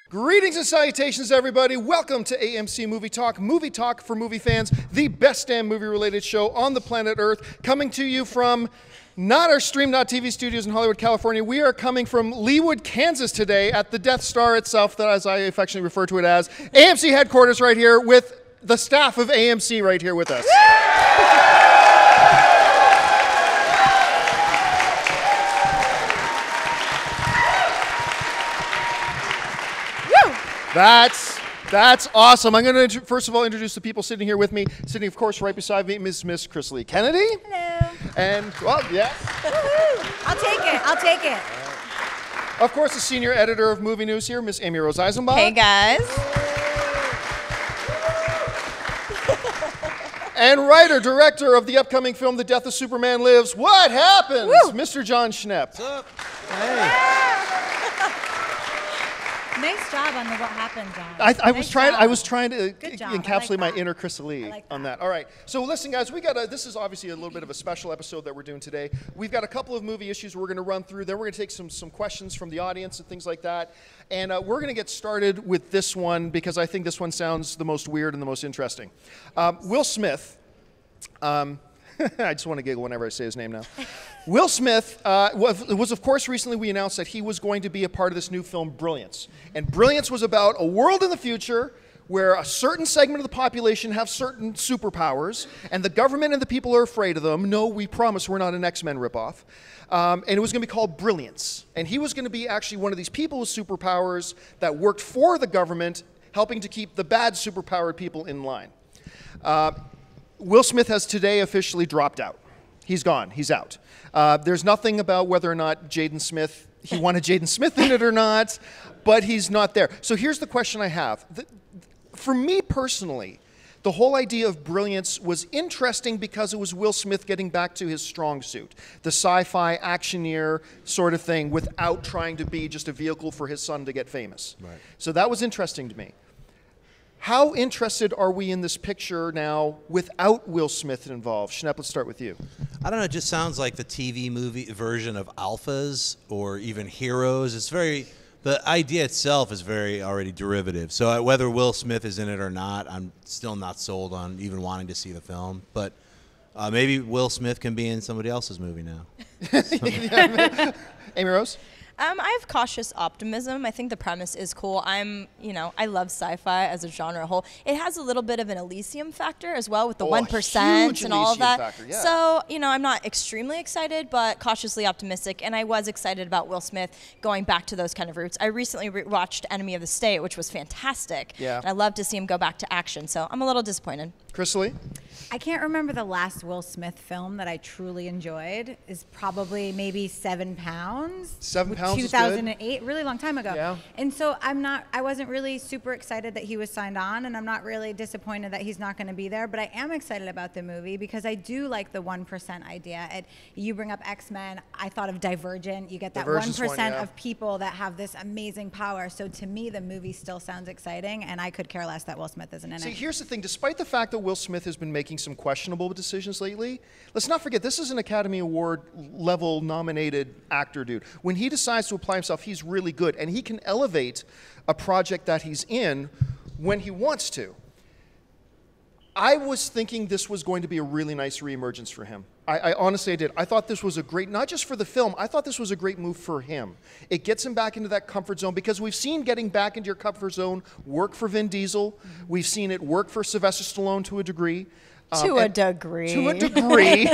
Greetings and salutations, everybody. Welcome to AMC Movie Talk for movie fans, the best damn movie-related show on the planet Earth, coming to you from not our Stream.TV studios in Hollywood, California. We are coming from Leawood, Kansas today at the Death Star itself, as I affectionately refer to it as, AMC headquarters right here with the staff of AMC right here with us. That's awesome. I'm going to first of all introduce the people sitting here with me. Sitting, of course, right beside me, Miss Chris Lee Kennedy. Hello. And, well, yes. I'll take it. Of course, the senior editor of Movie News here, Miss Amy Rose Eisenbach. Hey, guys. And writer, director of the upcoming film, The Death of Superman Lives, What Happens? Woo. Mr. John Schnepp. What's up? Hey. Nice job on the What Happened, John. I was trying to encapsulate my that. inner Chris Lee on that. All right. So listen, guys, this is obviously a little bit of a special episode that we're doing today. We've got a couple of movie issues we're going to run through. Then we're going to take some questions from the audience and things like that. And we're going to get started with this one because I think this one sounds the most weird and the most interesting. Will Smith. I just want to giggle whenever I say his name now. Will Smith was, of course, recently we announced that he was going to be a part of this new film, Brilliance. And Brilliance was about a world in the future where a certain segment of the population have certain superpowers, and the government and the people are afraid of them. No, we promise we're not an X-Men ripoff. And it was going to be called Brilliance. And he was going to be actually one of these people with superpowers that worked for the government, helping to keep the bad superpowered people in line. Will Smith has today officially dropped out. He's gone. He's out. There's nothing about whether or not he wanted Jaden Smith in it or not, but he's not there. So here's the question I have. For me personally, the whole idea of Brilliance was interesting because it was Will Smith getting back to his strong suit, the sci-fi actioneer sort of thing, without trying to be just a vehicle for his son to get famous. Right. So that was interesting to me. How interested are we in this picture now without Will Smith involved? Schnepp, let's start with you. I don't know, it just sounds like the TV movie version of Alphas or even Heroes. The idea itself is very already derivative. So whether Will Smith is in it or not, I'm still not sold on even wanting to see the film. But maybe Will Smith can be in somebody else's movie now. Amy Rose? I have cautious optimism. I think the premise is cool. I love sci-fi as a genre whole. It has a little bit of an Elysium factor as well with the 1% and all of that. Factor, yeah. So, I'm not extremely excited, but cautiously optimistic. And I was excited about Will Smith going back to those kind of roots. I recently watched Enemy of the State, which was fantastic. Yeah. And I love to see him go back to action. So I'm a little disappointed. Chris Lee? I can't remember the last Will Smith film that I truly enjoyed. Is probably maybe 7 Pounds. 7 Pounds 2008, really long time ago. Yeah. And so I wasn't really super excited that he was signed on, and I'm not really disappointed that he's not going to be there, but I am excited about the movie because I do like the 1% idea. You bring up X-Men, I thought of Divergent. You get that 1% of people that have this amazing power. So to me, the movie still sounds exciting, and I could care less that Will Smith isn't in it. See, here's the thing. Despite the fact that Will Smith has been making some questionable decisions lately, let's not forget, this is an Academy Award level nominated actor, dude. When he decides to apply himself, he's really good, and he can elevate a project that he's in when he wants to. I was thinking this was going to be a really nice reemergence for him. I honestly did. I thought this was a great, not just for the film, I thought this was a great move for him. It gets him back into that comfort zone because we've seen getting back into your comfort zone work for Vin Diesel. We've seen it work for Sylvester Stallone to a degree. To a degree.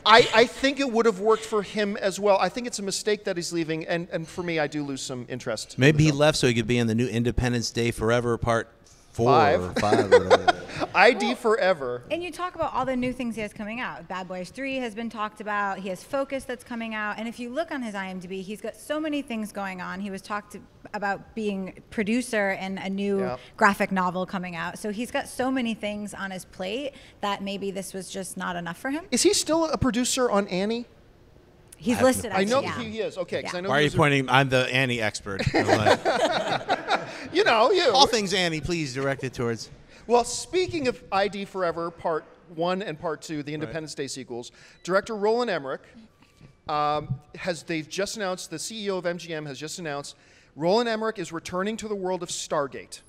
I think it would have worked for him as well. I think it's a mistake that he's leaving, and for me, I do lose some interest. Maybe he left so he could be in the new Independence Day Forever Part 4 5. or 5 or whatever. ID Forever. And you talk about all the new things he has coming out. Bad Boys 3 has been talked about. He has Focus that's coming out. And if you look on his IMDb, he's got so many things going on. He was talked about being producer in a new graphic novel coming out. So he's got so many things on his plate that maybe this was just not enough for him. Is he still a producer on Annie? He's listed as I know he is. Okay, because I know. Why are you pointing? I'm the Annie expert. You know, you. All things Annie, please direct it towards. Well, speaking of ID Forever, Part 1 and Part 2, the Independence Day sequels, director Roland Emmerich they've just announced, the CEO of MGM has just announced, Roland Emmerich is returning to the world of Stargate.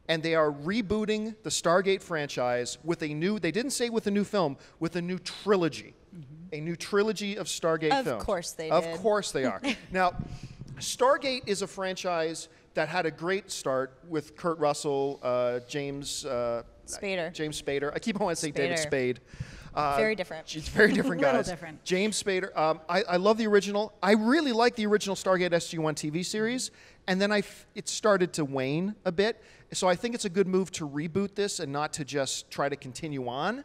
And they are rebooting the Stargate franchise with a new, they didn't say with a new film, with a new trilogy. A new trilogy of Stargate films. Of course they did. Of course they are. Now, Stargate is a franchise that had a great start with Kurt Russell, James Spader. I keep wanting to say David Spade. Very different. It's very different guys. Little different. James Spader. I love the original. I really like the original Stargate SG-1 TV series, and then it started to wane a bit. So I think it's a good move to reboot this and not to just try to continue on.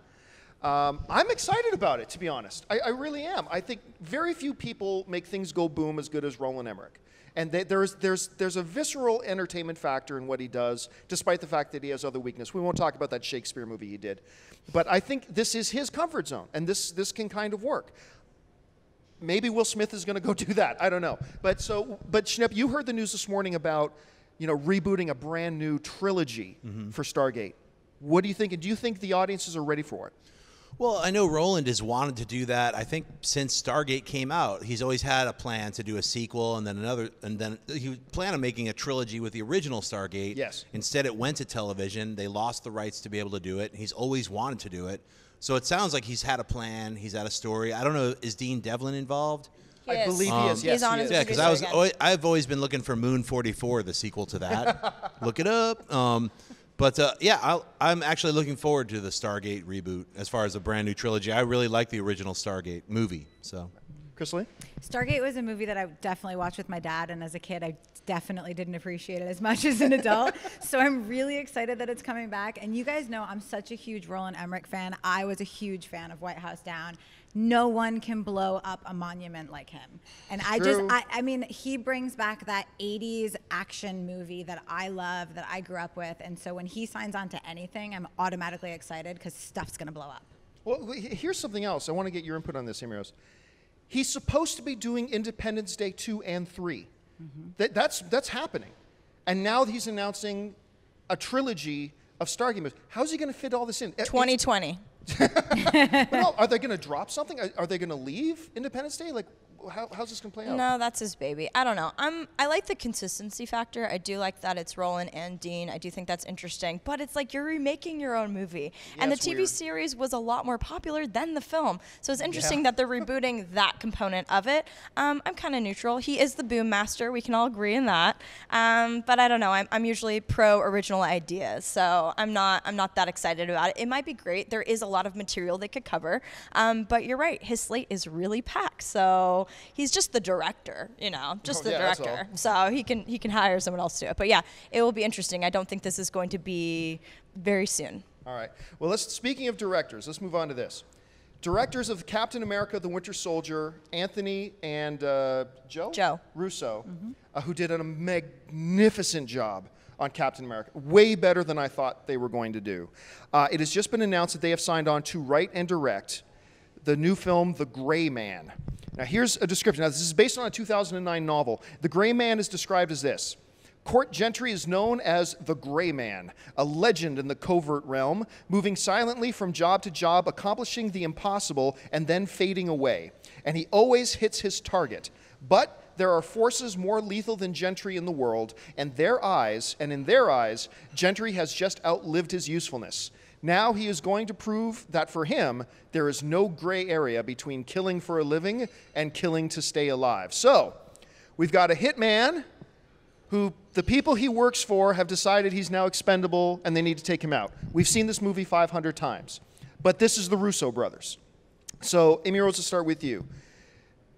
I'm excited about it, to be honest. I really am. I think very few people make things go boom as good as Roland Emmerich. And there's a visceral entertainment factor in what he does, despite the fact that he has other weakness. We won't talk about that Shakespeare movie he did. But I think this is his comfort zone, and this can kind of work. Maybe Will Smith is going to go do that. I don't know. But Schnepp, you heard the news this morning about rebooting a brand new trilogy for Stargate. What do you think? And do you think the audiences are ready for it? Well, I know Roland has wanted to do that. I think since Stargate came out, he's always had a plan to do a sequel and then another, and then he planned on making a trilogy with the original Stargate. Yes. Instead, it went to television. They lost the rights to be able to do it. He's always wanted to do it. So it sounds like he's had a plan. He's had a story. I don't know. Is Dean Devlin involved? I believe he is. Yes, he's on he is. Yeah, because I've always been looking for Moon 44, the sequel to that. Look it up. Yeah, I'm actually looking forward to the Stargate reboot as far as a brand new trilogy. I really like the original Stargate movie. So, Chris Lee? Stargate was a movie that I definitely watched with my dad, and as a kid, I definitely didn't appreciate it as much as an adult. So I'm really excited that it's coming back. And you guys know I'm such a huge Roland Emmerich fan. I was a huge fan of White House Down. No one can blow up a monument like him. And I mean, he brings back that 80s action movie that I love, that I grew up with. And so when he signs on to anything, I'm automatically excited because stuff's going to blow up. Well, here's something else. I want to get your input on this, Emiros. He's supposed to be doing Independence Day 2 and 3. That's happening. And now he's announcing a trilogy of Stargate movies. How's he going to fit all this in? 2020. Well, are they going to drop something? Are they going to leave Independence Day? Like, how's this going to play out? No, that's his baby. I don't know. I like the consistency factor. I do like that it's Roland and Dean. I do think that's interesting. But it's like you're remaking your own movie. Yeah, and the it's TV weird. series was a lot more popular than the film. So it's interesting that they're rebooting that component of it. I'm kind of neutral. He is the boom master. We can all agree in that. But I don't know. I'm usually pro original ideas. So I'm not that excited about it. It might be great. There is a lot of material they could cover. But you're right. His slate is really packed. So he's just the director, the director. So he can hire someone else to do it. But yeah, it will be interesting. I don't think this is going to be very soon. All right. Well, speaking of directors, let's move on to this. Directors of Captain America: The Winter Soldier, Anthony and Joe Russo, who did a magnificent job on Captain America, way better than I thought they were going to do. It has just been announced that they have signed on to write and direct the new film, The Gray Man. Now, here's a description. Now, this is based on a 2009 novel. The Gray Man is described as this. Court Gentry is known as the Gray Man, a legend in the covert realm, moving silently from job to job, accomplishing the impossible and then fading away. And he always hits his target. But there are forces more lethal than Gentry in the world, and in their eyes, Gentry has just outlived his usefulness. Now he is going to prove that for him, there is no gray area between killing for a living and killing to stay alive. So, we've got a hitman who the people he works for have decided he's now expendable and they need to take him out. We've seen this movie 500 times. But this is the Russo brothers. So, Amy Rose, to start with you.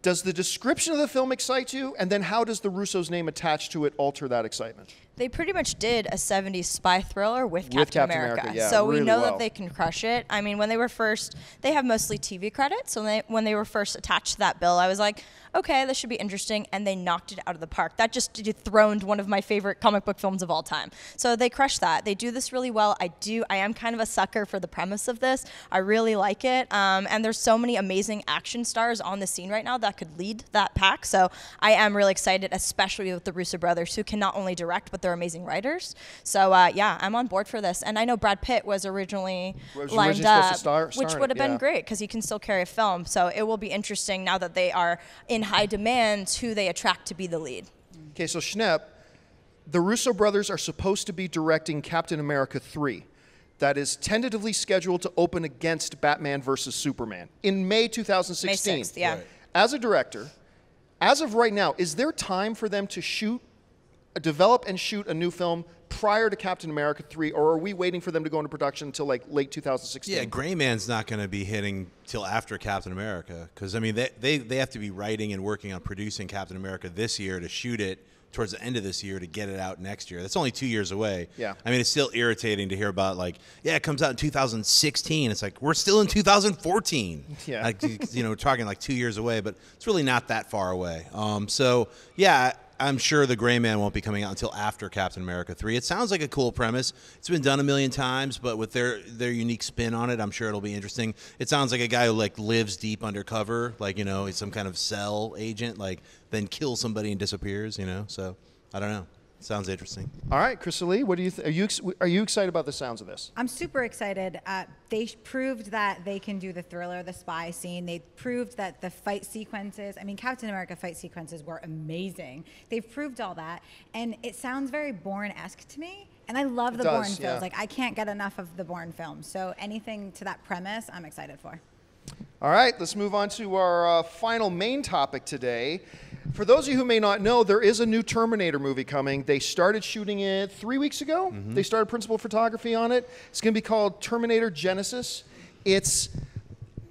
Does the description of the film excite you? And then how does the Russo's name attached to it alter that excitement? They pretty much did a 70s spy thriller with Captain America. Yeah, so really we know well. that they can crush it. I mean, when they were first, they have mostly TV credits. So when they were first attached to that bill, I was like, okay, this should be interesting. And they knocked it out of the park. That just dethroned one of my favorite comic book films of all time. So they crushed that. They do this really well. I am kind of a sucker for the premise of this. I really like it. And there's so many amazing action stars on the scene right now that could lead that pack. So I am really excited, especially with the Russo brothers, who can not only direct, but they're they're amazing writers. So yeah, I'm on board for this. And I know Brad Pitt was originally lined up, which would have been great because he can still carry a film. So it will be interesting now that they are in high demand who they attract to be the lead. Okay, so Schnepp, the Russo brothers are supposed to be directing Captain America 3. That is tentatively scheduled to open against Batman versus Superman in May 2016. May 6th, yeah. Right. As a director, as of right now, is there time for them to develop and shoot a new film prior to Captain America 3, or are we waiting for them to go into production until like late 2016? Yeah, Gray Man's not going to be hitting till after Captain America because, I mean, they have to be writing and working on producing Captain America this year to shoot it towards the end of this year to get it out next year. That's only 2 years away. Yeah. I mean, it's still irritating to hear about, like, yeah, it comes out in 2016. It's like, we're still in 2014. Yeah. Like, you know, we're talking like 2 years away, but it's really not that far away. So, yeah, I'm sure the Gray Man won't be coming out until after Captain America 3. It sounds like a cool premise. It's been done a million times, but with their unique spin on it, I'm sure it'll be interesting. It sounds like a guy who like lives deep undercover, like, you know, he's some kind of cell agent, like then kills somebody and disappears, you know. So I don't know. Sounds interesting. All right, Crystal Lee, what do you are you excited about the sounds of this? I'm super excited. They proved that they can do the thriller, the spy scene. They proved that the fight sequences, I mean, Captain America fight sequences were amazing. They've proved all that. And it sounds very Bourne-esque to me. And I love the Bourne films. Like, I can't get enough of the Bourne films. So anything to that premise, I'm excited for. All right, let's move on to our final main topic today. For those of you who may not know, there is a new Terminator movie coming. They started shooting it 3 weeks ago. Mm-hmm. They started principal photography on it. It's going to be called Terminator Genesis.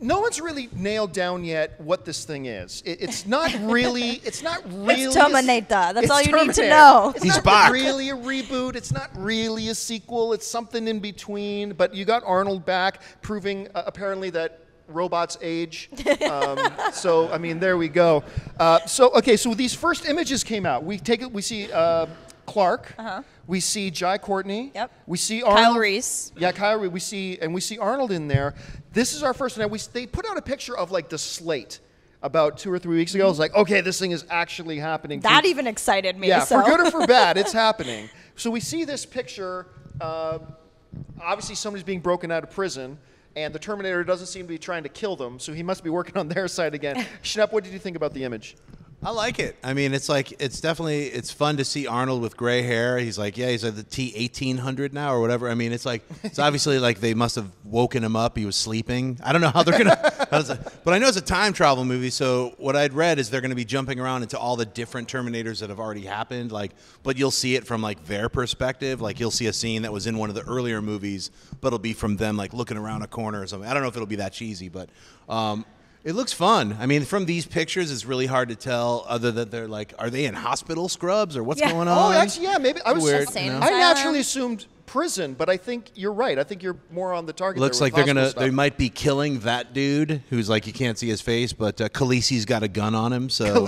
No one's really nailed down yet what this thing is. It's not really. It's Terminator. That's all you Terminator. need to know. It's not really a reboot. It's not really a sequel. It's something in between. But you got Arnold back, proving apparently that robots age. So I mean, there we go. So these first images came out. We see Clark. Uh-huh. We see Jai Courtney. Yep. We see Arnold. Kyle Reese. Yeah, Kyle Reese. We see Arnold in there. This is our first. Now they put out a picture of like the slate about 2 or 3 weeks ago. I was like, okay, this thing is actually happening. That even excited me. Yeah, so. For good or for bad, it's happening. So we see this picture. Obviously, somebody's being broken out of prison. And the Terminator doesn't seem to be trying to kill them, so he must be working on their side again. Schnepp, what did you think about the image? I like it. I mean, it's fun to see Arnold with gray hair. He's like the T-1800 now or whatever. I mean, it's obviously like they must have woken him up. He was sleeping. I don't know how they're going to, but I know it's a time travel movie. So what I'd read is they're going to be jumping around into all the different Terminators that have already happened. But you'll see it from like their perspective. Like you'll see a scene that was in one of the earlier movies, but it'll be from them like looking around a corner or something. I don't know if it'll be that cheesy, but, it looks fun. I mean, from these pictures, it's really hard to tell. Other than they're like, are they in hospital scrubs or what's going on? Oh, actually, yeah, maybe. I I naturally assumed prison, but I think you're right. I think you're more on the target. Looks like they might be killing that dude who's like you can't see his face, but Khaleesi's got a gun on him. So,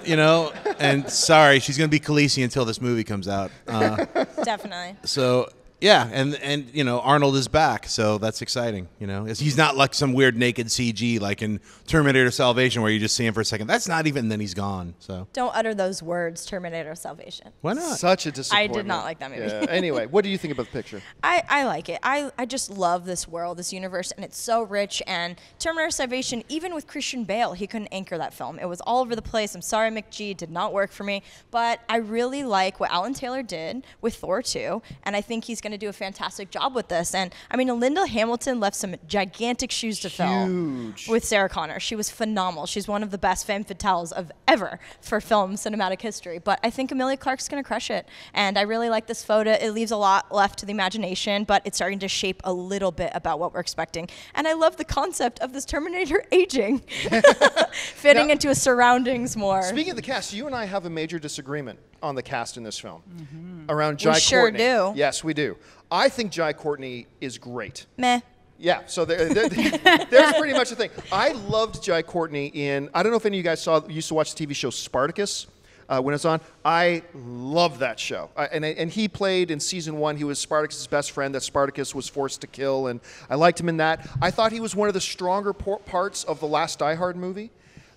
you know, and sorry, she's gonna be Khaleesi until this movie comes out. Definitely. So. Yeah, and you know Arnold is back, so that's exciting. You know, he's not like some weird naked CG like in Terminator Salvation where you just see him for a second. That's not even. Then he's gone. So don't utter those words, Terminator Salvation. Why not? Such a disappointment. I did not like that movie. Yeah. Anyway, what do you think about the picture? I like it. I just love this world, this universe, and it's so rich. And Terminator Salvation, even with Christian Bale, he couldn't anchor that film. It was all over the place. I'm sorry, McG, did not work for me. But I really like what Alan Taylor did with Thor 2, and I think he's going to do a fantastic job with this. And I mean, Linda Hamilton left some gigantic shoes to fill with Sarah Connor. She was phenomenal. She's one of the best femme fatales of ever for film cinematic history. But I think Emilia Clarke's going to crush it. And I really like this photo. It leaves a lot left to the imagination, but it's starting to shape a little bit about what we're expecting. And I love the concept of this Terminator aging, fitting into his surroundings more. Speaking of the cast, you and I have a major disagreement on the cast in this film around Jai Courtney. Sure do. Yes, we do. I think Jai Courtney is great. Meh. Yeah, so there's pretty much the thing. I loved Jai Courtney in, I don't know if any of you guys used to watch the TV show Spartacus when it's on. I love that show. And he played in season 1, he was Spartacus' best friend that Spartacus was forced to kill, and I liked him in that. I thought he was one of the stronger parts of the last Die Hard movie.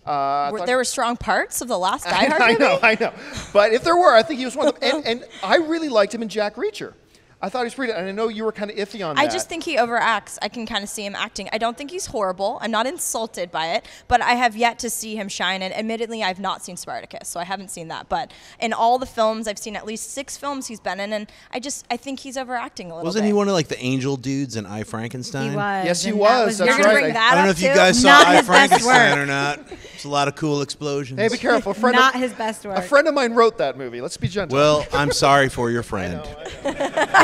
There were strong parts of the last Die Hard movie? I know. But if there were, I think he was one of them. And I really liked him in Jack Reacher. I thought he was pretty, and I know you were kind of iffy on that. I just think he overacts. I can kind of see him acting. I don't think he's horrible. I'm not insulted by it, but I have yet to see him shine. And admittedly, I've not seen Spartacus, so I haven't seen that. But in all the films, I've seen at least 6 films he's been in, and I think he's overacting a little bit. Wasn't he one of like the angel dudes in I, Frankenstein? He was. Yes, he was. That's You're going to right. bring that I don't know up if you too? guys saw Not I, his best Frankenstein work. or not. There's a lot of cool explosions. Hey, be careful. Not his best work. A friend of mine wrote that movie. Let's be gentle. Well, I'm sorry for your friend.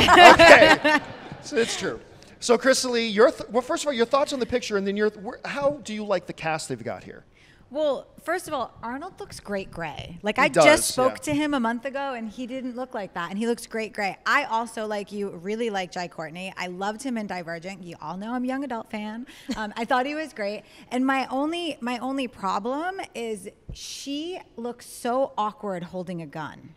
Okay. So it's true. So, Chrisley, well, first of all, your thoughts on the picture, and then how do you like the cast they've got here? Well, first of all, Arnold looks great gray. Like, I does, just spoke yeah. to him a month ago, and he didn't look like that, and he looks great gray. I also, like you, really like Jai Courtney. I loved him in Divergent. You all know I'm a young adult fan. I thought he was great. And my only problem is she looks so awkward holding a gun.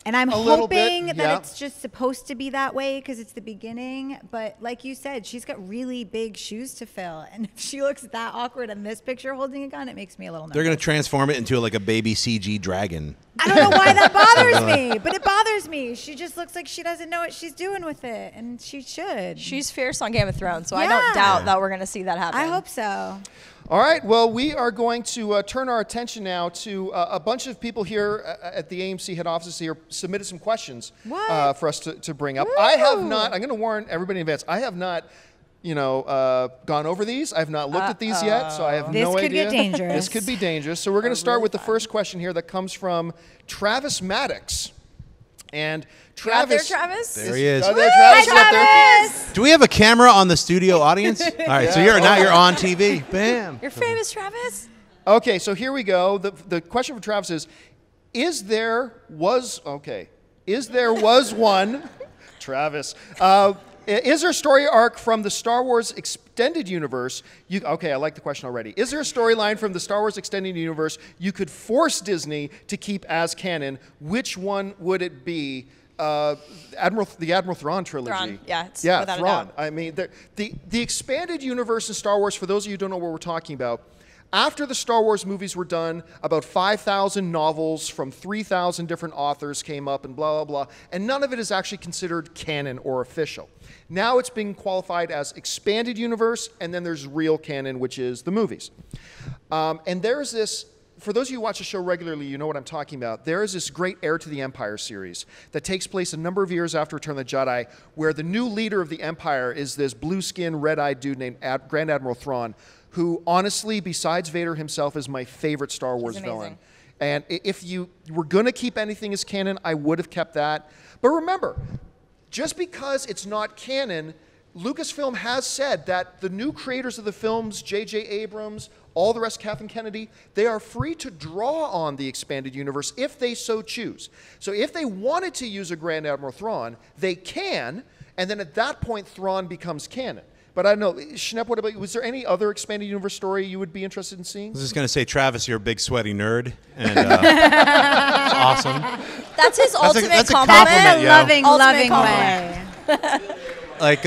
And I'm hoping that it's just supposed to be that way because it's the beginning. But like you said, she's got really big shoes to fill. And if she looks that awkward in this picture holding a gun, it makes me a little nervous. They're going to transform it into like a baby CG dragon. I don't know why that bothers me, but it bothers me. She just looks like she doesn't know what she's doing with it, and she should. She's fierce on Game of Thrones, so I don't doubt that we're going to see that happen. I hope so. All right, well, we are going to turn our attention now to a bunch of people here at the AMC head office here submitted some questions for us to bring up. Woo! I have not, I'm going to warn everybody in advance, I have not, gone over these. I have not looked at these yet, so I have no idea. This could get dangerous. This could be dangerous. So we're going to start with the first question here that comes from Travis Maddox. And Travis. There he is. There, Travis. Hi, Travis! Do we have a camera on the studio audience? All right, so now you're on TV. Bam. You're famous, Travis. Okay, so here we go. The question from Travis is there was one, Travis, is there a story arc from the Star Wars extended universe? Okay, I like the question already. Is there a storyline from the Star Wars extended universe you could force Disney to keep as canon? Which one would it be? The Admiral Thrawn trilogy. Thrawn, yeah, without Thrawn. a doubt. I mean, the expanded universe in Star Wars, for those of you who don't know what we're talking about, after the Star Wars movies were done, about 5,000 novels from 3,000 different authors came up and blah, blah, blah, and none of it is actually considered canon or official. Now it's being qualified as expanded universe, and then there's real canon, which is the movies. And there's this, for those of you who watch the show regularly, you know what I'm talking about. There is this great Heir to the Empire series that takes place a number of years after Return of the Jedi, where the new leader of the Empire is this blue-skinned, red-eyed dude named Grand Admiral Thrawn, who honestly, besides Vader himself, is my favorite Star Wars villain. And if you were going to keep anything as canon, I would have kept that. But remember, just because it's not canon, Lucasfilm has said that the new creators of the films, J.J. Abrams, all the rest, Kathleen Kennedy, they are free to draw on the expanded universe if they so choose. So if they wanted to use a Grand Admiral Thrawn, they can, and then at that point, Thrawn becomes canon. But I don't know, Schnepp, what about you? Was there any other expanded universe story you would be interested in seeing? I was just going to say, Travis, you're a big sweaty nerd, and it's awesome. That's his ultimate that's a compliment. compliment, yo. Loving Compliment. way. Like,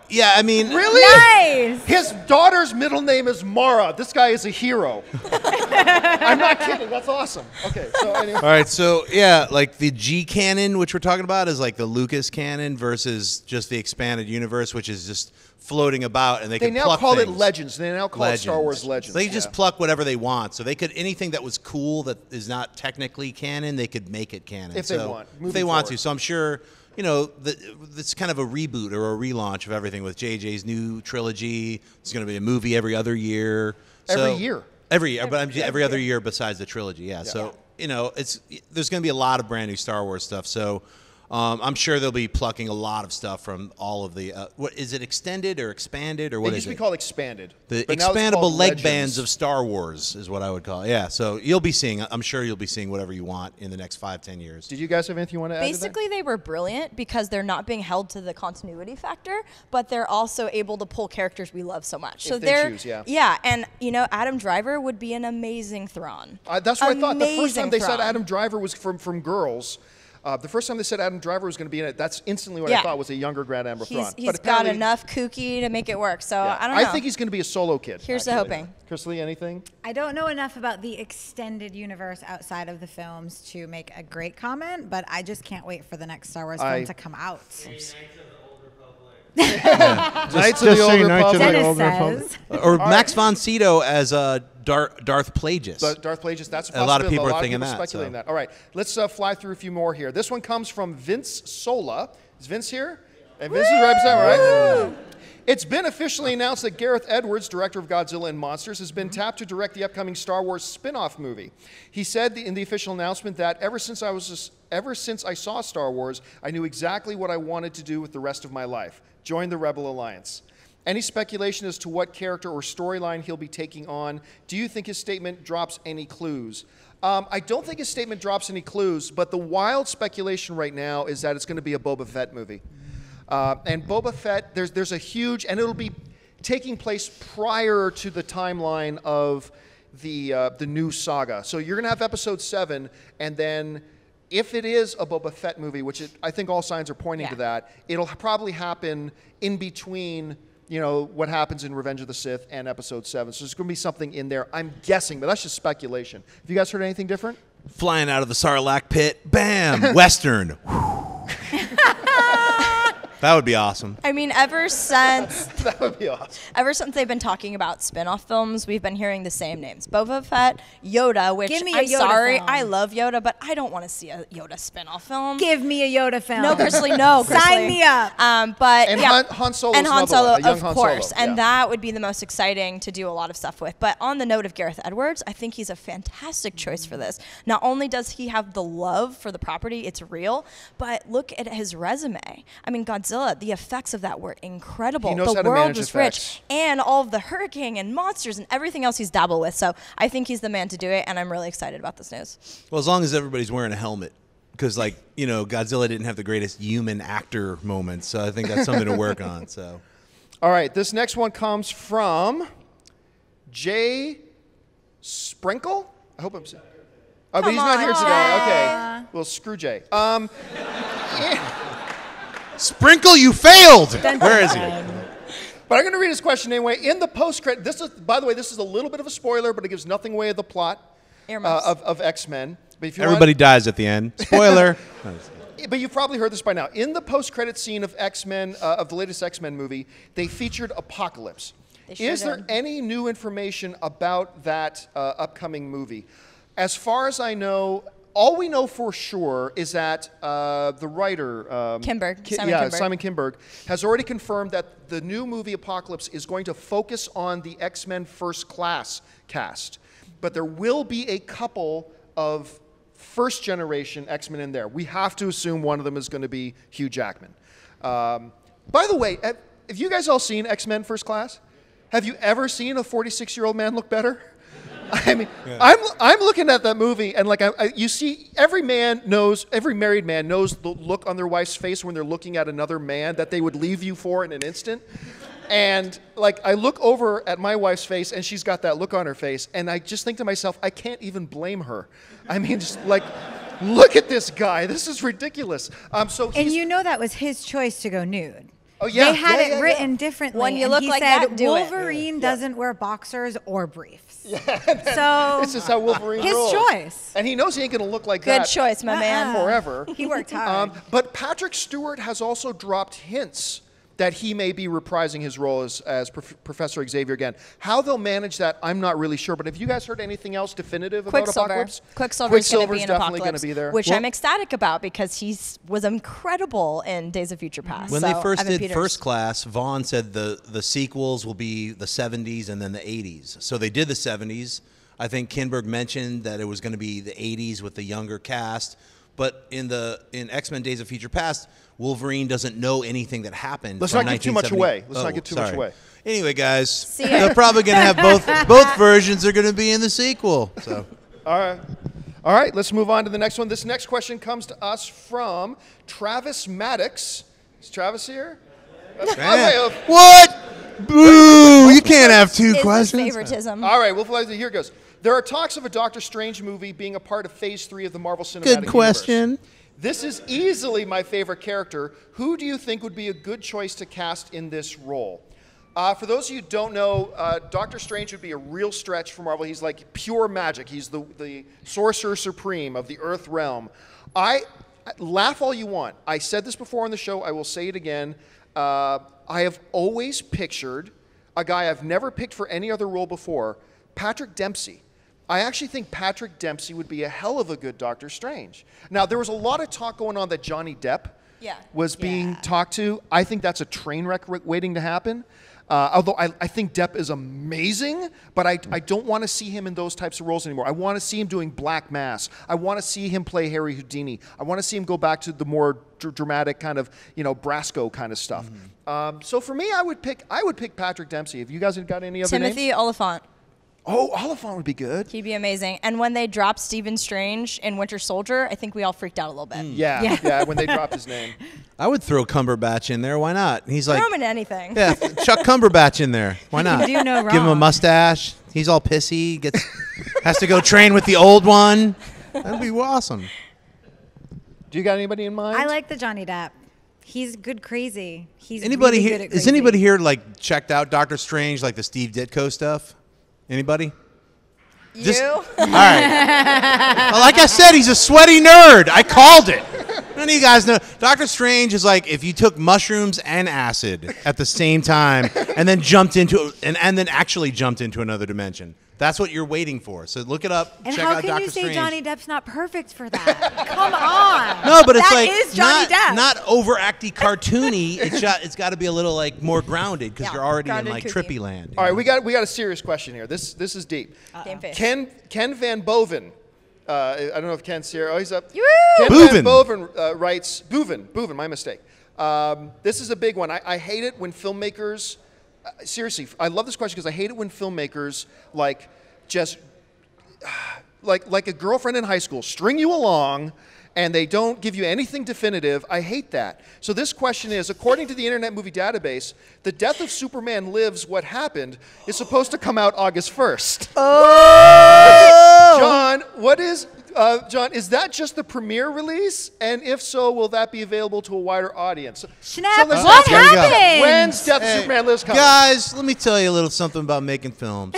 yeah, I mean, Really? Nice. His daughter's middle name is Mara. This guy is a hero. I'm not kidding. That's awesome. Okay, so anyway. All right, so yeah, like the G canon, which we're talking about, is like the Lucas canon versus just the expanded universe, which is just floating about, and they can They now pluck call it things. Legends. They now call it Star Wars Legends. They just pluck whatever they want. So they could, anything that was cool that is not technically canon, they could make it canon. If they want. If they want forward. to. So I'm sure, it's kind of a reboot or a relaunch of everything with JJ's new trilogy. It's going to be a movie every other year. Every year? Every year, but every other year besides the trilogy, yeah. So, there's going to be a lot of brand new Star Wars stuff. So I'm sure they'll be plucking a lot of stuff from all of the, what is it, extended or expanded, or what It is used to it? be called expanded. The but now it's expandable called leg Legends. bands of Star Wars is what I would call it. Yeah, so I'm sure you'll be seeing whatever you want in the next 5-10 years. Did you guys have anything you want to add Basically, they were brilliant because they're not being held to the continuity factor, but they're also able to pull characters we love so much. So they they're choose, yeah. Yeah, and Adam Driver would be an amazing Thrawn. That's what I thought. The first time they said Thrawn. Adam Driver was from Girls, The first time they said Adam Driver was going to be in it, that's instantly what I thought was a younger Grand Admiral Thrawn. He's got enough kooky to make it work, so I don't know. I think he's going to be a solo kid. Here's to hoping. Chris Lee, anything? I don't know enough about the extended universe outside of the films to make a great comment, but I just can't wait for the next Star Wars film to come out. Knights of the Old Republic. Dennis says. Or Max von Sydow as Darth Plagueis. Darth Plagueis, that's a possibility. A lot of people are thinking that. Speculating that. All right, let's fly through a few more here. This one comes from Vince Sola. Is Vince here? And Vince is right beside me, right? It's been officially announced that Gareth Edwards, director of Godzilla and Monsters, has been tapped to direct the upcoming Star Wars spin-off movie. He said in the official announcement that ever since I saw Star Wars, I knew exactly what I wanted to do with the rest of my life. Join the Rebel Alliance. Any speculation as to what character or storyline he'll be taking on? Do you think his statement drops any clues? I don't think his statement drops any clues, but the wild speculation right now is that it's going to be a Boba Fett movie. And Boba Fett, there's a huge, and it'll be taking place prior to the timeline of the new saga. So you're going to have Episode 7, and then if it is a Boba Fett movie, which I think all signs are pointing to that, it'll probably happen in between, what happens in Revenge of the Sith and Episode 7. So there's going to be something in there, I'm guessing, but that's just speculation. Have you guys heard anything different? Flying out of the Sarlacc pit, bam, Western. That would be awesome. I mean, ever since that would be awesome. Ever since they've been talking about spin-off films, we've been hearing the same names: Boba Fett, Yoda. Which Give me I'm a Yoda sorry, film. I love Yoda, but I don't want to see a Yoda spin-off film. Give me a Yoda film. No, Grizzly, no. Sign me up. But and yeah, Han Solo, and Han Solo, of course, and that would be the most exciting to do a lot of stuff with. But on the note of Gareth Edwards, I think he's a fantastic choice for this. Not only does he have the love for the property, it's real, but look at his resume. I mean, Godzilla, the effects of that were incredible. He knows how The to world manage was effects. rich, and all of the hurricane and monsters and everything else he's dabbled with. So I think he's the man to do it, and I'm really excited about this news. Well, as long as everybody's wearing a helmet. Because, Godzilla didn't have the greatest human actor moments, so I think that's something to work on. So, all right, this next one comes from Jay Sprinkle. I hope I'm saying. Oh, but he's not here today. Okay, well, screw Jay. Sprinkle, you failed. Where is he? But I'm going to read his question anyway. In the post-credit, by the way, this is a little bit of a spoiler, but it gives nothing away of the plot of X-Men. But if you Everybody dies at the end. Spoiler. But you've probably heard this by now. In the post-credit scene of X-Men, of the latest X-Men movie, they featured Apocalypse. Is there any new information about that upcoming movie? As far as I know, all we know for sure is that the writer, Simon Kinberg, has already confirmed that the new movie Apocalypse is going to focus on the X-Men First Class cast. But there will be a couple of first-generation X-Men in there. We have to assume one of them is going to be Hugh Jackman. By the way, have you guys all seen X-Men First Class? Have you ever seen a 46-year-old man look better? I mean, I'm looking at that movie, and you see, every married man knows the look on their wife's face when they're looking at another man that they would leave you for in an instant. And I look over at my wife's face, and she's got that look on her face, and I just think to myself, I can't even blame her. I mean, just look at this guy. This is ridiculous. And that was his choice to go nude. Oh, yeah. They had it written differently. When you look like that, do it. Wolverine doesn't wear boxers or briefs. Yeah. So this is how Wolverine his rolls. choice. And he knows he ain't going to look like that. Good choice, my man. Forever. He worked hard. But Patrick Stewart has also dropped hints that he may be reprising his role as Professor Xavier again. How they'll manage that, I'm not really sure. But have you guys heard anything else definitive about Apocalypse? Quicksilver's going to be in definitely Apocalypse, going to be there. which I'm ecstatic about because he was incredible in Days of Future Past. When they first did First Class, Vaughn said the sequels will be the 70s and then the 80s. So they did the 70s. I think Kinberg mentioned that it was going to be the 80s with the younger cast. But in X-Men Days of Future Past, Wolverine doesn't know anything that happened. Let's not get too much away. Let's not get too much away. Anyway, guys, they're probably going to have both versions are going to be in the sequel. So, all right. Let's move on to the next one. This next question comes to us from Travis Maddox. Is Travis here? What? Boo! You can't have two questions. Favoritism. All right. Here it goes. There are talks of a Doctor Strange movie being a part of Phase 3 of the Marvel Cinematic Good question. Universe. This is easily my favorite character. Who do you think would be a good choice to cast in this role? For those of you who don't know, Doctor Strange would be a real stretch for Marvel. He's like pure magic. He's the sorcerer supreme of the Earth realm. Laugh all you want. I said this before on the show. I will say it again. I have always pictured a guy I've never picked for any other role before, Patrick Dempsey. I actually think Patrick Dempsey would be a hell of a good Doctor Strange. Now, there was a lot of talk going on that Johnny Depp was being talked to. I think that's a train wreck waiting to happen. Although I think Depp is amazing, but I don't want to see him in those types of roles anymore. I want to see him doing Black Mass. I want to see him play Harry Houdini. I want to see him go back to the more dramatic kind of, Brasco kind of stuff. So for me, I would pick Patrick Dempsey. Have you guys got any other names? Timothy Oliphant. Oh, Oliphant would be good. He'd be amazing. And when they dropped Stephen Strange in Winter Soldier, I think we all freaked out a little bit. Yeah, when they dropped his name. I would throw Cumberbatch in there. Why not? He's like, throw him in anything. Yeah, Chuck Cumberbatch in there. Why not? You do no wrong. Give him a mustache. He's all pissy. Has to go train with the old one. That'd be awesome. Do you got anybody in mind? I like the Johnny Depp. He's good crazy. He's anybody really here? good at Is crazy. anybody here like checked out Doctor Strange, like the Steve Ditko stuff? Anybody? You? All right. Well, like I said, he's a sweaty nerd. I called it. None of you guys know. Doctor Strange is like if you took mushrooms and acid at the same time and then actually jumped into another dimension. That's what you're waiting for. So look it up. And check how out can Doctor you say Strange. Johnny Depp's not perfect for that? Come on. No, but it's that like is Johnny Depp. not overacty cartoony. It's got to be a little like more grounded because you're already in grounded like kooky. trippy land. All right, we got a serious question here. This is deep. Game face. Ken Van Boven. I don't know if Ken's here. Oh, he's up. Woo! Ken Boven. Van Boven writes, Boven, my mistake. This is a big one. I hate it when filmmakers, seriously, I love this question because I hate it when filmmakers just like a girlfriend in high school string you along and they don't give you anything definitive. I hate that. So this question is, according to the Internet Movie Database, The Death of Superman Lives, What Happened is supposed to come out August 1st. Oh! John, is that just the premiere release? And if so, will that be available to a wider audience? Snap, let's what ask you, happened? when's Death of Superman Lives coming? Guys, let me tell you a little something about making films.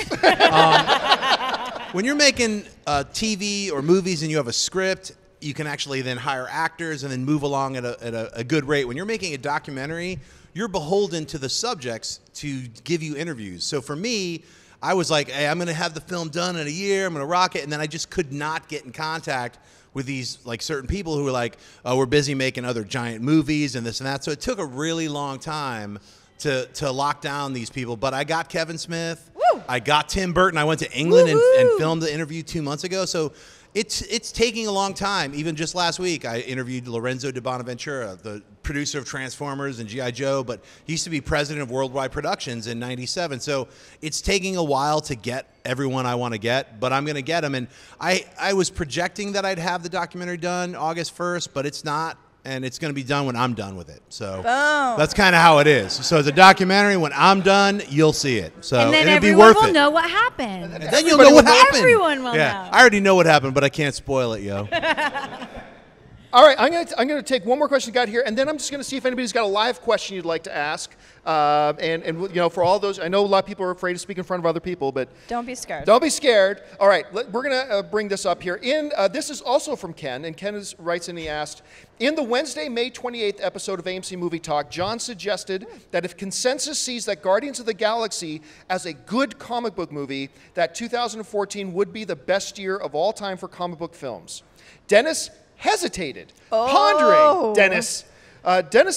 When you're making TV or movies and you have a script, you can actually then hire actors and then move along at a good rate. When you're making a documentary, you're beholden to the subjects to give you interviews. So for me, I was like, hey, I'm going to have the film done in a year. I'm going to rock it. And then I just could not get in contact with these certain people who were like, oh, we're busy making other giant movies and this and that. So it took a really long time to lock down these people. But I got Kevin Smith. Woo! I got Tim Burton. I went to England and filmed the interview 2 months ago. So it's taking a long time. Even just last week, I interviewed Lorenzo de Bonaventura, the producer of Transformers and G.I. Joe, but he used to be president of Worldwide Productions in '97. So it's taking a while to get everyone I want to get, but I'm going to get them. And I was projecting that I'd have the documentary done August 1st, but it's not. And it's going to be done when I'm done with it. So that's kind of how it is. So as a documentary, when I'm done, you'll see it. So and then it'll be everyone worth will it. know what happened. And then you'll know what happened. Everyone will know. I already know what happened, but I can't spoil it, yo. All right, I'm gonna take one more question we got here, and then I'm just gonna see if anybody's got a live question you'd like to ask. And for all those, I know a lot of people are afraid to speak in front of other people, but Don't be scared. don't be scared. All right, we're gonna bring this up here. This is also from Ken, and Ken writes and he asked, in the Wednesday, May 28th episode of AMC Movie Talk, John suggested that if consensus sees that Guardians of the Galaxy as a good comic book movie, that 2014 would be the best year of all time for comic book films. Dennis hesitated, pondering. Dennis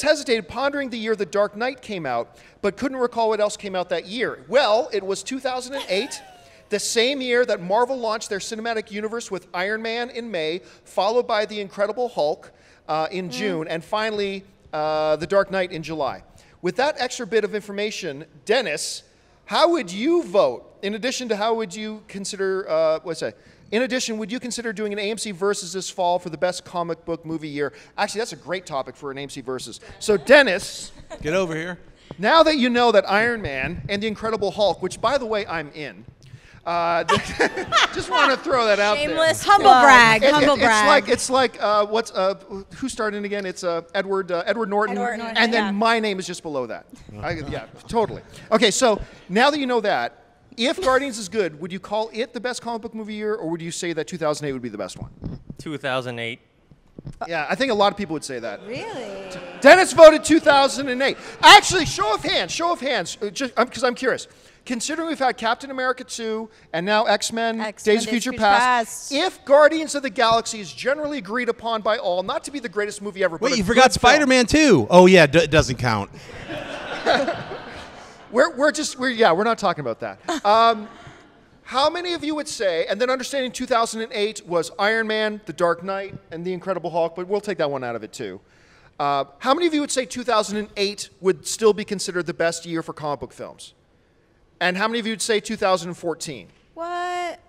hesitated, pondering the year The Dark Knight came out, but couldn't recall what else came out that year. Well, it was 2008, the same year that Marvel launched their cinematic universe with Iron Man in May, followed by The Incredible Hulk in June, and finally The Dark Knight in July. With that extra bit of information, Dennis, how would you vote? In addition to how would you consider, in addition, would you consider doing an AMC Versus this fall for the best comic book movie year? Actually, that's a great topic for an AMC Versus. So, Dennis. Get over here. Now that you know that Iron Man and The Incredible Hulk, which, by the way, I'm in, Just want to throw that out Shameless there. Humble brag. Humble It's brag. like who started it again? It's Edward Norton. Edward Norton, and then yeah. my name is just below that. Yeah, totally. Okay, so now that you know that, if Guardians is good, would you call it the best comic book movie year, or would you say that 2008 would be the best one? 2008. Yeah, I think a lot of people would say that. Really? Dennis voted 2008. Actually, show of hands, just because I'm curious. Considering we've had Captain America 2 and now X-Men, Days of Future Past, if Guardians of the Galaxy is generally agreed upon by all not to be the greatest movie ever, but Wait, a you good forgot film. Spider-Man 2. Oh, yeah, it doesn't count. We're not talking about that. How many of you would say, and then understanding 2008 was Iron Man, The Dark Knight, and The Incredible Hulk, but we'll take that one out of it too. How many of you would say 2008 would still be considered the best year for comic book films? And how many of you would say 2014? What?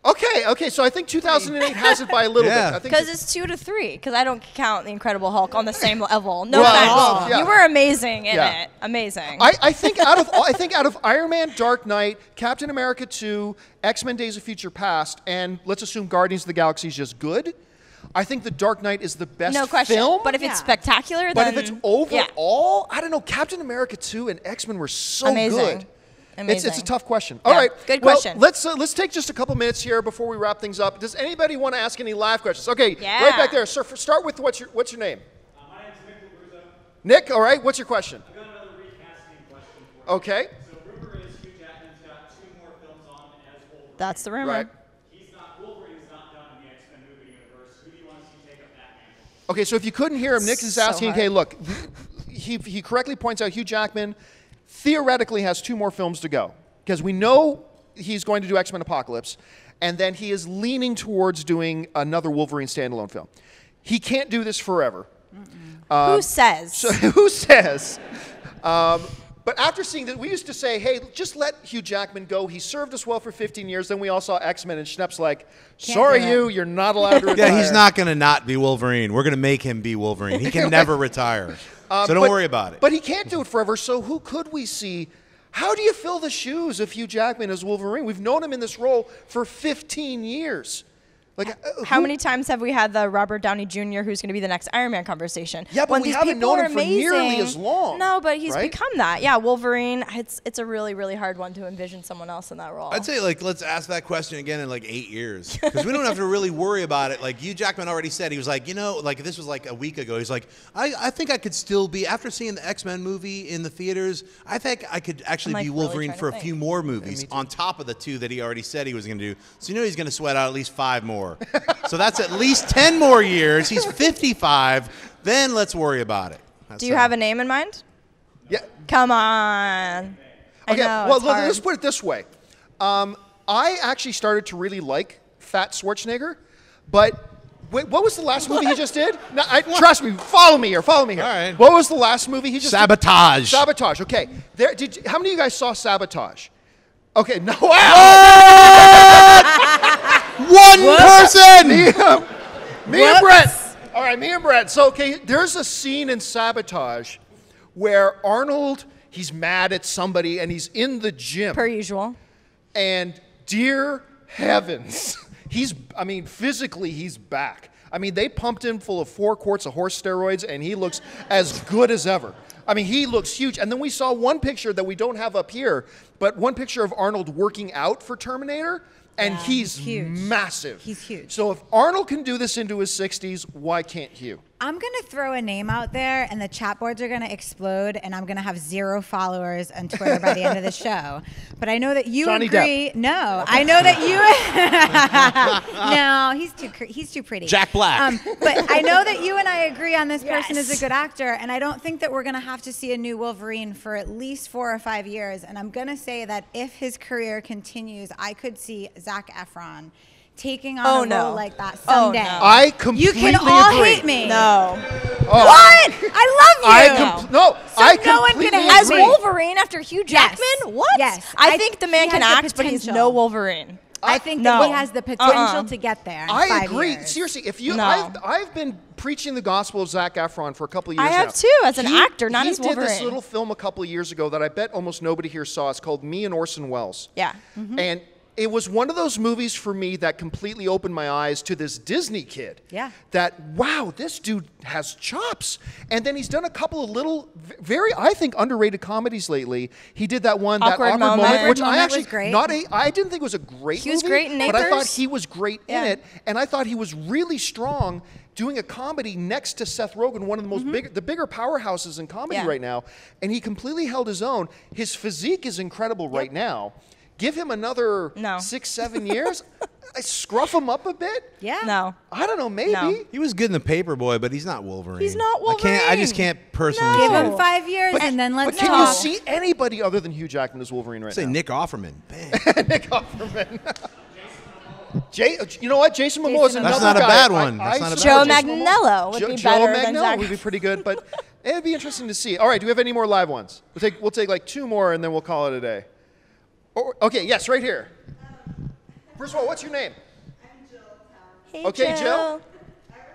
Okay, so I think 2008 has it by a little Yeah. bit. I think Because it's 2 to 3. Because I don't count the Incredible Hulk on the same level. No Well, offense. well, yeah. You were amazing in Yeah. it. Amazing. I think out of Iron Man, Dark Knight, Captain America 2, X-Men Days of Future Past, and let's assume Guardians of the Galaxy is just good, I think The Dark Knight is the best no question. film. But if it's Yeah. spectacular, But then if it's yeah. overall, I don't know, Captain America 2 and X-Men were so Amazing. good. Amazing. It's a tough question. All Yeah, right, good well, question. Let's take just a couple minutes here before we wrap things up. Does anybody want to ask any live questions? Okay, Yeah. right back there. Sir, start with what's your name? My name's Nick Russo. Nick. All right. What's your question? I've got another recasting question for you. Okay. So rumor is Hugh Jackman's got 2 more films on as Wolverine. That's the rumor. Right. Wolverine's not done in the X-Men movie universe. Who do you want to see take up that mantle? Okay, so if you couldn't hear him, Nick is So asking, hard. okay, look, he correctly points out Hugh Jackman theoretically has 2 more films to go because we know he's going to do X-Men Apocalypse, and then he is leaning towards doing another Wolverine standalone film. He can't do this forever. Who says? So who says? But after seeing that, we used to say, hey, just let Hugh Jackman go. He served us well for 15 years. Then we all saw X-Men, and Schnepp's like, sorry, do it. Hugh, you're not allowed to retire. Yeah, he's not going to not be Wolverine. We're going to make him be Wolverine. He can never retire. So don't worry about it. But he can't do it forever, so who could we see? How do you fill the shoes of Hugh Jackman as Wolverine? We've known him in this role for 15 years. Like, How many times have we had the Robert Downey Jr. who's going to be the next Iron Man conversation? Yeah, but When we these haven't people known are him for nearly amazing. as long, No, but he's right? become that. Yeah, Wolverine. It's a really, really hard one to envision someone else in that role. I'd say, let's ask that question again in 8 years. Because we don't have to really worry about it. Like, Hugh Jackman already said, he was like, this was a week ago. He's like, I think I could still be, after seeing the X-Men movie in the theaters, I think I could actually be really Wolverine trying for to a few think. more movies on top of the 2 that he already said he was going to do. So he's going to sweat out at least 5 more. So that's at least 10 more years. He's 55. Then let's worry about it. Do you have a name in mind? Yeah. Come on. Okay, I know, well, it's hard. let's put it this way. I actually started to really like Fat Schwarzenegger, but wait, what was the last movie he just did? No, trust me, follow me here. All right. What was the last movie he just did? Sabotage. Sabotage, okay. How many of you guys saw Sabotage? Okay, no. One person! Me and Brett. All right, me and Brett. So, okay, there's a scene in Sabotage where Arnold, he's mad at somebody and he's in the gym. Per usual. And dear heavens, physically he's back. They pumped him full of 4 quarts of horse steroids and he looks as good as ever. He looks huge. And then we saw one picture that we don't have up here, but one picture of Arnold working out for Terminator. And he's huge. massive. He's huge. So if Arnold can do this into his 60s, why can't Hugh? I'm going to throw a name out there, and the chat boards are going to explode, and I'm going to have 0 followers on Twitter by the end of the show. But I know that you Johnny agree. Depp. No, I know that you. No, he's too pretty. Jack Black. But I know that you and I agree on this person is a good actor, and I don't think that we're going to have to see a new Wolverine for at least 4 or 5 years. And I'm going to say that if his career continues, I could see Zac Efron taking on a role like that someday. no. I completely You can all agree. hate me. No. What? I love you. No, So I no one completely can As agree. Wolverine after Hugh Jackman? What? Yes. I think the man he can has the act, but he's potential. no Wolverine. I think No. that he has the potential to get there. In I 5 agree. years. Seriously, if you, No. I've been preaching the gospel of Zac Efron for a couple of years I now. have too, as an actor, not as He did this Wolverine. little film a couple of years ago that I bet almost nobody here saw. It's called Me and Orson Welles. Yeah. And it was one of those movies for me that completely opened my eyes to this Disney kid. Yeah. That, wow, this dude has chops. And then he's done a couple of little, very, I think, underrated comedies lately. He did that one, Awkward that Awkward Moment, which Moment I actually, was great. I didn't think it was a great movie. He was great in but I thought Neighbors. he was great in it. And I thought he was really strong doing a comedy next to Seth Rogen, one of the most the bigger powerhouses in comedy right now. And he completely held his own. His physique is incredible right now. Give him another 6-7 years. I scruff him up a bit. Yeah. No. I don't know, maybe. No. He was good in the Paperboy, but he's not Wolverine. He's not I just Wolverine. can't personally. No. Give him 5 years and then let's But can talk. you see anybody other than Hugh Jackman as Wolverine right Say now? Nick Offerman. Bang. Nick Offerman. You know what? Jason Momoa is Jason another That's not a guy. bad one. That's not a bad Joe one. Jason Momoa. Magnello would be Joe better than Magnello Zac. would be pretty good, but it'd be interesting to see. All right, do we have any more live ones? We'll take like 2 more and then we'll call it a day. Okay, yes, right here. First of all, what's your name? I'm Jill Town. Hey, Okay, Jill. I have a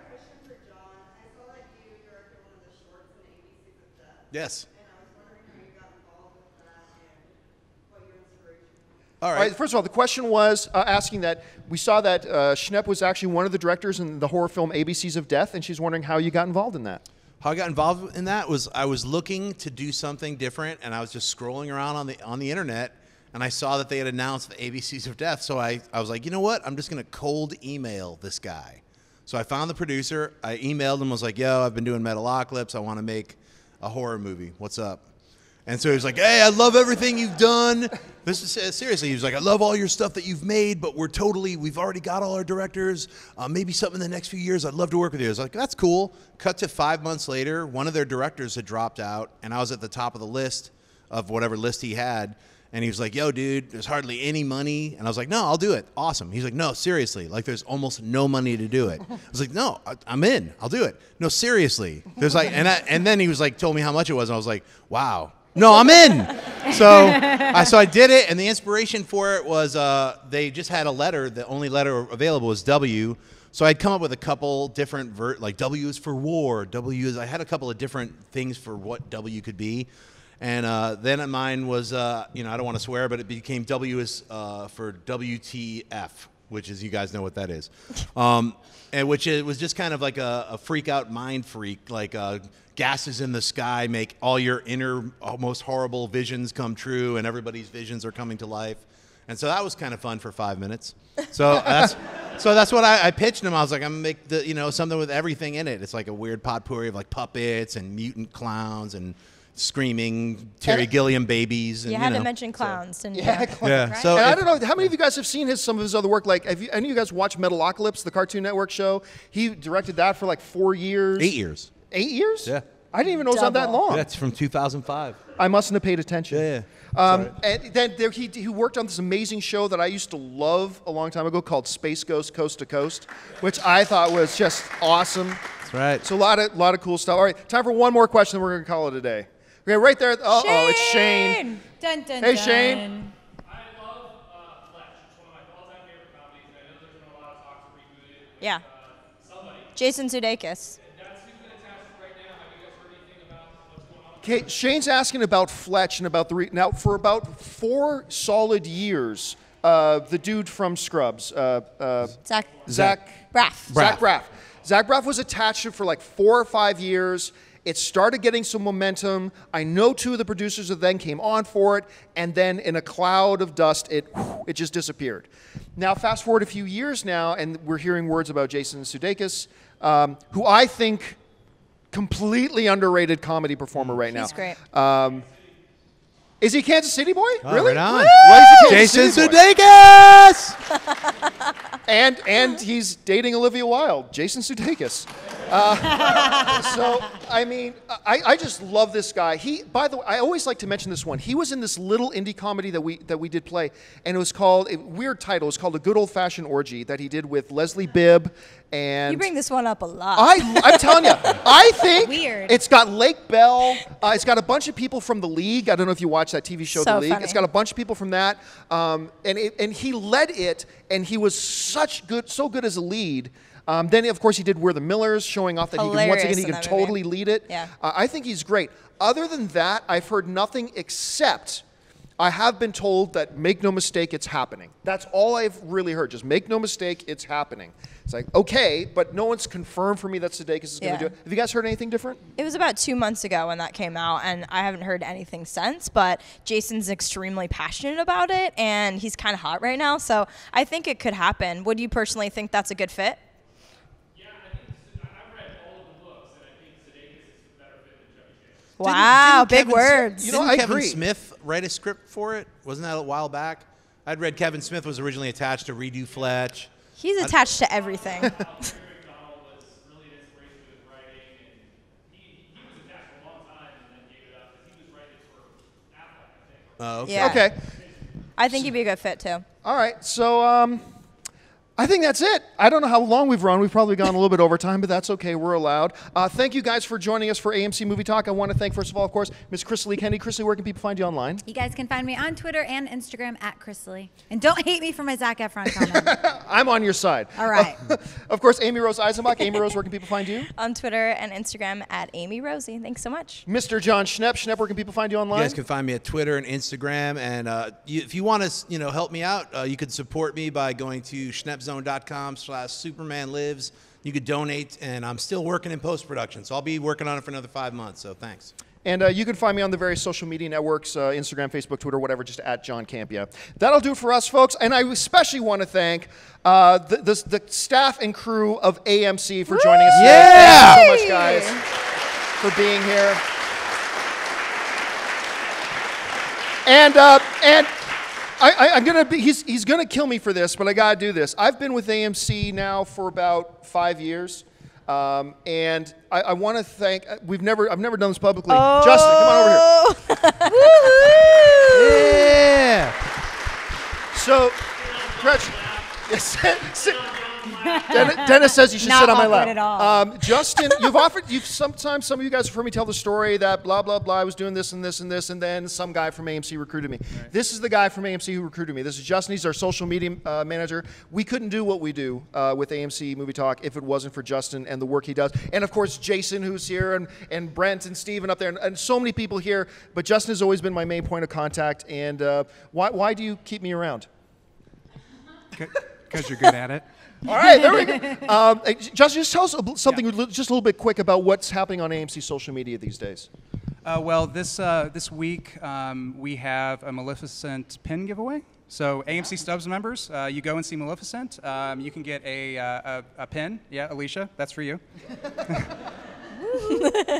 question for John. I saw that you directed one of the shorts in ABC's of Death, Yes. and I was wondering how you got involved with that and what your inspiration was. All All right. right, first of all, the question was asking that we saw that Schnepp was actually one of the directors in the horror film ABCs of Death, and she's wondering how you got involved in that. How I got involved in that was I was looking to do something different, and I was just scrolling around on the internet, and I saw that they had announced the ABCs of Death. So I was like, you know what? I'm just going to cold email this guy. So I found the producer. I emailed him. Was like, yo, I've been doing Metalocalypse. I want to make a horror movie. What's up? And so he was like, hey, I love everything you've done. This is seriously. He was like, I love all your stuff that you've made, but we've already got all our directors. Maybe something in the next few years. I'd love to work with you. I was like, that's cool. Cut to 5 months later, one of their directors had dropped out, and I was at the top of the list of whatever list he had. And he was like, yo, dude, there's hardly any money. And I was like, no, I'll do it. Awesome. He's like, no, seriously. Like, there's almost no money to do it. I was like, no, I'm in. I'll do it. No, seriously. There's like, and then he was like, told me how much it was. And I was like, wow. No, I'm in. So I did it. And the inspiration for it was they just had a letter. The only letter available was W. So I'd come up with a couple different, like W is for war. I had a couple of different things for what W could be. And then mine was, I don't want to swear, but it became W is for WTF, which is, you guys know what that is. And which it was just kind of like a freak out mind freak, like gases in the sky make all your inner, most horrible visions come true, and everybody's visions are coming to life. And so that was kind of fun for 5 minutes. So that's what I pitched him. I was like, I'm gonna make something with everything in it. It's like a weird potpourri of like puppets and mutant clowns and screaming Terry Gilliam babies. And, You had to mention clowns, didn't you? Yeah. So And I don't know, how many of you guys have seen some of his other work? Like, have any of you guys watched Metalocalypse, the Cartoon Network show? He directed that for like 4 years. 8 years. 8 years? Yeah. I didn't even know it was on that Double. long. That's from 2005. I mustn't have paid attention. Yeah. And then he worked on this amazing show that I used to love a long time ago called Space Ghost Coast to Coast, which I thought was just awesome. That's right. So a lot of cool stuff. All right, time for one more question, then we're going to call it a day. Okay, right there. Uh-oh, it's Shane. Dun, dun, Hey, dun. Shane. I love Fletch. It's one of my all-time favorite comedies. I know there's been a lot of talk to reboot it with Yeah. somebody. Jason Sudeikis. That's who's been attached right now. Have you guys heard anything about what's going on? Okay, Shane's asking about Fletch and about now for about 4 solid years. The dude from Scrubs, Zach Braff. Zach Braff was attached to it for like 4 or 5 years. It started getting some momentum. I know 2 of the producers that then came on for it, and then in a cloud of dust, it just disappeared. Now, fast forward a few years now, and we're hearing words about Jason Sudeikis, who I think completely underrated comedy performer right now. He's great. Is he Kansas City boy? Oh, really? right on. Why is he Kansas Jason City boy? Sudeikis! And he's dating Olivia Wilde, Jason Sudeikis. So, I mean, I just love this guy. By the way, I always like to mention this one. He was in this little indie comedy that we did play, and it was called, a weird title, it was called A Good Old Fashioned Orgy, that he did with Leslie Bibb. And You bring this one up a lot. I'm telling you, I think Weird. it's got Lake Bell. It's got a bunch of people from The League. I don't know if you watch that TV show, So The League. funny. It's got a bunch of people from that. And he led it, and he was so good as a lead. Then, of course, he did We're the Millers, showing off that Hilarious he in can that totally movie. lead it. Yeah. I think he's great. Other than that, I've heard nothing except I have been told that make no mistake, it's happening. That's all I've really heard. Just make no mistake, it's happening. It's like, okay, but no one's confirmed for me that Sudeikis is going to do it. Have you guys heard anything different? It was about 2 months ago when that came out, and I haven't heard anything since, but Jason's extremely passionate about it, and he's kind of hot right now, so I think it could happen. Would you personally think that's a good fit? Yeah, I think I've read all of the books, and I think Sudeikis is a better fit than Chevy Chase. Wow, big Kevin words. You know, Didn't I Kevin agree. Smith write a script for it? Wasn't that a while back? I'd read Kevin Smith was originally attached to redo Fletch. He's attached to everything. Macdonald was really an inspiration with writing, and he was attached for a long time and then gave it up because he was writing for Affleck, I think. Okay. Yeah. Okay. I think he'd be a good fit, too. All right. So I think that's it. I don't know how long we've run. We've probably gone a little bit over time, but that's okay. We're allowed. Thank you guys for joining us for AMC Movie Talk. I want to thank, first of all, of course, Miss Chrisley Kennedy. Chrisley, where can people find you online? You guys can find me on Twitter and Instagram at Chrisley. And don't hate me for my Zac Efron comment. I'm on your side. All right. Of course, Amy Rose Eisenbach. Amy Rose, where can people find you? On Twitter and Instagram at Amy Rosie. Thanks so much. Mr. John Schnepp. Schnepp, where can people find you online? You guys can find me at Twitter and Instagram, and if you want to, help me out, you can support me by going to schneppzone.com/SupermanLives. You could donate, and I'm still working in post-production, so I'll be working on it for another 5 months. So thanks. And you can find me on the various social media networks, Instagram, Facebook, Twitter, whatever, just at John Campia. That'll do it for us, folks. And I especially want to thank the staff and crew of AMC for joining us today. Yeah! Thank you so much, guys, for being here. And I'm gonna be. He's gonna kill me for this, but I gotta do this. I've been with AMC now for about 5 years. And I want to thank. I've never done this publicly. Oh. Justin, come on over here. Yeah! So, Gretchen, yes, Dennis says you should Not sit on my awkward lap. at all. Justin, sometimes some of you guys have heard me tell the story that blah blah blah. I was doing this and this and this, and then some guy from AMC recruited me. Right. This is the guy from AMC who recruited me. This is Justin. He's our social media manager. We couldn't do what we do with AMC Movie Talk if it wasn't for Justin and the work he does, and of course Jason, who's here, and Brent and Steven up there, and so many people here. But Justin has always been my main point of contact. And why do you keep me around? Because you're good at it. All right, there we go. Justin, just tell us something just a little bit quick about what's happening on AMC social media these days. Well, this week we have a Maleficent pin giveaway. So AMC Stubs members, you go and see Maleficent. You can get a pin. Yeah, Alicia, that's for you.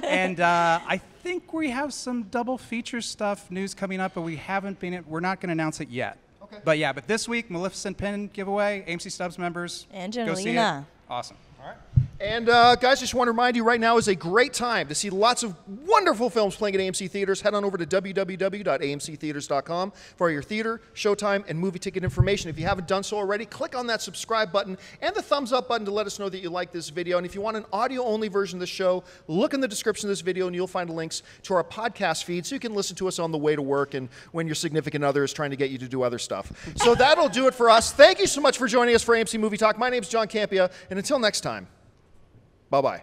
And I think we have some double feature stuff news coming up, but we're not going to announce it yet. Okay. But this week, Maleficent pin giveaway, AMC Stubs members, Angelina. go see it. Awesome. All right. And guys, just want to remind you right now is a great time to see lots of wonderful films playing at AMC Theaters. Head on over to www.amctheaters.com for your theater, showtime, and movie ticket information. If you haven't done so already, click on that subscribe button and the thumbs up button to let us know that you like this video. And if you want an audio-only version of the show, look in the description of this video and you'll find links to our podcast feed so you can listen to us on the way to work and when your significant other is trying to get you to do other stuff. So that'll do it for us. Thank you so much for joining us for AMC Movie Talk. My name's John Campia, and until next time, bye-bye.